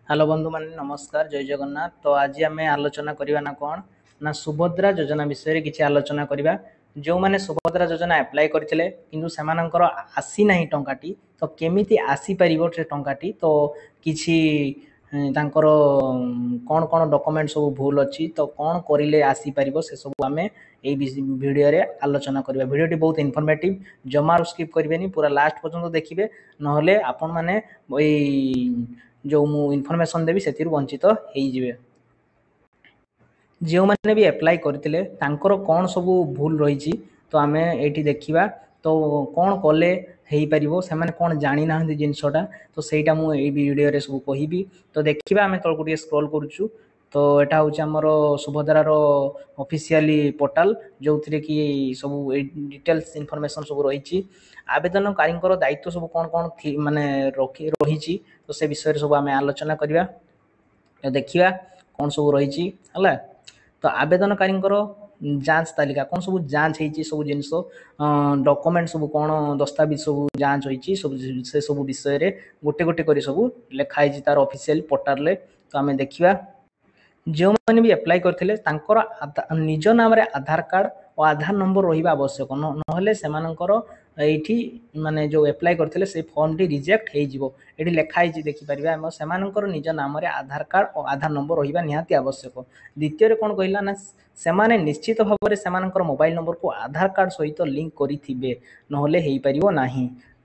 Hello बंधु मान नमस्कार जय जगन्नाथ। तो आज आम आलोचना करवा ना कौन ना सुभद्रा योजना विषय में किसी आलोचना करवा। जो मैंने सुभद्रा योजना अप्लाई करते किंतु सेमानंकर आसी ना टंकाटी तो केमिति आसी पारिबो से टंकाटी तो किछि तांकर कौन कौन डॉक्यूमेंट सब भूल अच्छी तो कौन करिले आसी पारिबो से सब आमे এই ভিডিওরে আলোচনা করিবা। ভিডিওটি বহুত ইনফরমেটিভ, জমার স্কিপ করবেনি, পুরা লাস্ট পর্যন্ত দেখিবে, নহলে আপন মানে ওই जो मु इनफॉरमेशन देवी से वंचित होइजिवे। जो मैंने भी अप्लाई करते कौन सब भूल रही तो आम ये देखा तो कौन कले हो पार से मैंने कौन जानी ना जिनसटा तो सहीटा मुझे वीडियो सब कहबी। तो देखा आम तौक स्क्रॉल करुचु तो यहाँ हूँ आमर सुभद्रार ऑफिशियली पोर्टाल जो थी कि सब डिटेल्स इनफॉरमेशन सब रही। आवेदनकारी दायित्व सब कौन कौन माने रही तो से विषय सब आम आलोचना करवा। तो देखा कौन सब रही है। तो आवेदनकारी जांच तालिका कौन सब जांच होती सब जिन डॉक्यूमेंट सब कौन दस्तावेज सब जांच होती सब से सब विषय गोटे गोटे कर सब लिखाई तार ऑफिशियल पोर्टाल। तो आम देखा जो मैंने भी अप्लाई करते निज नाम आधार कार्ड और आधार नंबर रहा आवश्यक नहले से माने जो अप्लाई करते से फॉर्म टी रिजेक्ट हो लिखाई देखिपर से निज नाम आधार कार्ड और आधार नंबर रहा निहाती आवश्यक। द्वितीय कौन कहला ना से निश्चित भाव में से मोबाइल नंबर को आधार कार्ड सहित लिंक करेंगे नहले हो पार ना।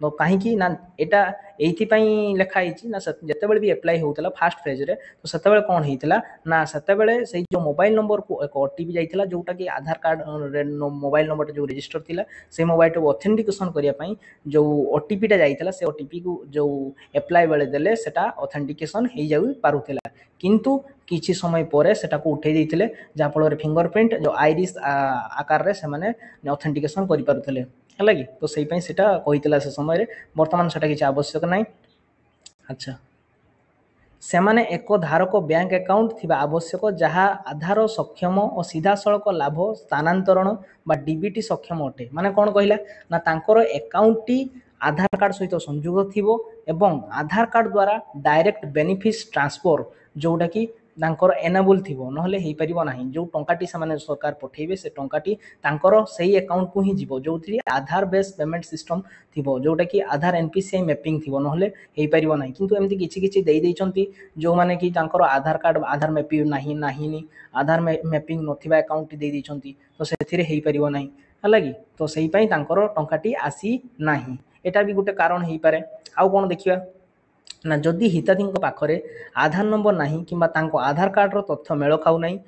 तो कहीं ना यहाँ ये लिखाई ना जिते भी अप्लाई होता फास्ट फेज रे तो से कौन होता ना से जो मोबाइल नंबर को एक ओटीपी जाइला जोटा कि आधार कार्ड मोबाइल नंबर जो रजिस्टर थिला से मोबाइल को ऑथेंटिकेशन करने जो ओटीपीटा जाइला से ओटीपी को जो अप्लाई बेले देले सेटा ऑथेंटिकेशन हो जा पारुथिला किंतु किछि समय पर सेटा को उठे देइथिले जहाँफल फिंगरप्रिंट जो आईरिस आकार से माने ऑथेंटिकेशन करि पारुथिले है कि। तो से कही से समय बर्तमान से किसी आवश्यक ना। अच्छा से माने एक धारक बैंक अकाउंट थिबा आवश्यक जहाँ आधार सक्षम और सीधा सड़क लाभ स्थानांतरण बा डीबीटी सक्षम अटे। माने कौन कहला ना तांकर अकाउंट टी आधार कार्ड सहित संयोग थिबो एवं आधार कार्ड द्वारा डायरेक्ट बेनिफिट ट्रांसफर जोटा कि तांकर एनेबल थिबो नहले हेई परिबो नाही। जो टंकाटी से माने सरकार पठेबे से टंकाटी तांकर सही अकाउंट को ही जीवो जो थी आधार बेस पेमेंट सिस्टम थिबो जोटा कि आधार एनपीसीआई मैपिंग थिबो नहले हेई परिबो नाही। किंतु एमती किछि किछि देई दैचंती जो माने कि तांकर आधार कार्ड आधार मैपिंग नाही आधार मैपिंग नथिबा अकाउंट देई दैचंती तो सेथिरे हेई परिबो नाही हला कि। तो सेही पई तांकर टंकाटी आसी नाही एटा भी गोटे कारण हेई पारे। आउ कोन देखिबा ना जदि हिताधी पाखरे आधार नंबर नहीं कि आधार कार्ड तथ्य मेल खाऊ नहीं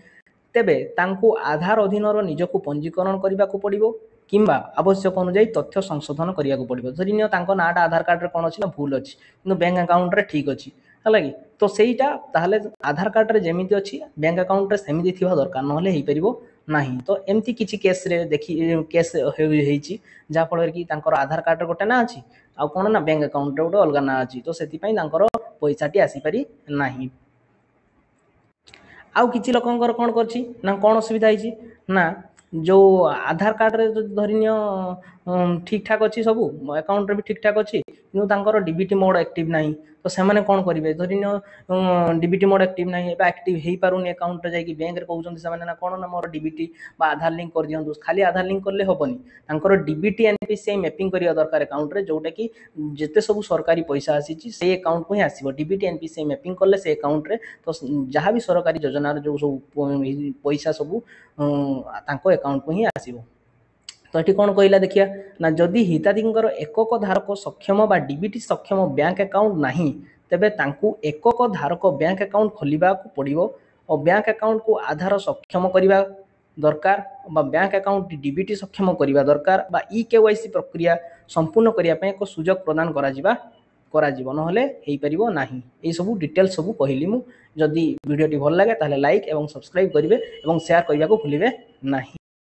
तेबे तांको आधार अधीन निजको पंजीकरण करने को पड़ो कि आवश्यक अनुजाई तथ्य संशोधन करने को पड़ो। धरी नियो तांको नाटा आधार कार्ड रे कौन अच्छी ना भूल अच्छी कि बैंक अकाउंट रे ठीक अच्छी है कि। तो सहीटा ताहले आधार कार्ड रे जेमिति अच्छी बैंक अकाउंट रे सेमिति थिबा दरकार नहले हेई परिबो नहीं। तो एमती किछि केस रे देखि केस होईची जहाँ फल कि तांकर आधार कार्ड रे गोटे ना अच्छी आ कौन ना बैंक अकाउंट रे गोटे अलग ना अच्छी तो सेति तांकर पैसाटी आसीपारी नहीं। आउ किछि लोकंकर कौन करछि ना कौन असुविधा होइछि ना जो आधार कार्ड रे धरि नियो ठीक ठाक अच्छी सब अकाउंट रे भी ठीक ठाक अच्छी किंतु तांकर डीबीटी मोड एक्टिव नहीं तो से माने कौन करेंगे धरि नियो डीबीटी मोड एक्टिव नहीं एबा एक्टिव हेई पारुनी अकाउंट रे जाई बैंक रे कहउछन से माने ना कौन ना मोर डीबीटी बा आधार लिंक कर दियंतु खाली आधार लिंक करले होबनी तांकर डीबीटी एनपीसीआई मैपिंग करिया दरकार अकाउंट रे जोटा कि जेते सब सरकारी पैसा आसीची से अकाउंट को ही आसीबो डीबीटी एनपीसीआई मैपिंग करले से अकाउंट रे तो जहाँ भी सरकारी योजना जो सब पैसा सब तांको अकाउंट को ही आसीबो। तो ये कौन कहला देखिया ना जदि हिताधी एकक धारक सक्षम बा डीबीटी सक्षम बैंक अकाउंट नहीं तेबे तांकु एकक धारक बैंक अकाउंट खोलिबा को पड़िबो और बैंक अकाउंट को आधार सक्षम करिबा दरकार बा बैंक अकाउंट डीबीटी सक्षम करिबा दरकार बा ई केवाईसी प्रक्रिया संपूर्ण करिया पे एक सुजोग प्रदान करा जीवो नहले हेई परिबो नाही। ए सब डिटेल्स सब कहली मु। जदि वीडियोटी भल लागे ताले लाइक एवं सब्सक्राइब करिवे एवं शेयर करिया को भूलिबे नाही।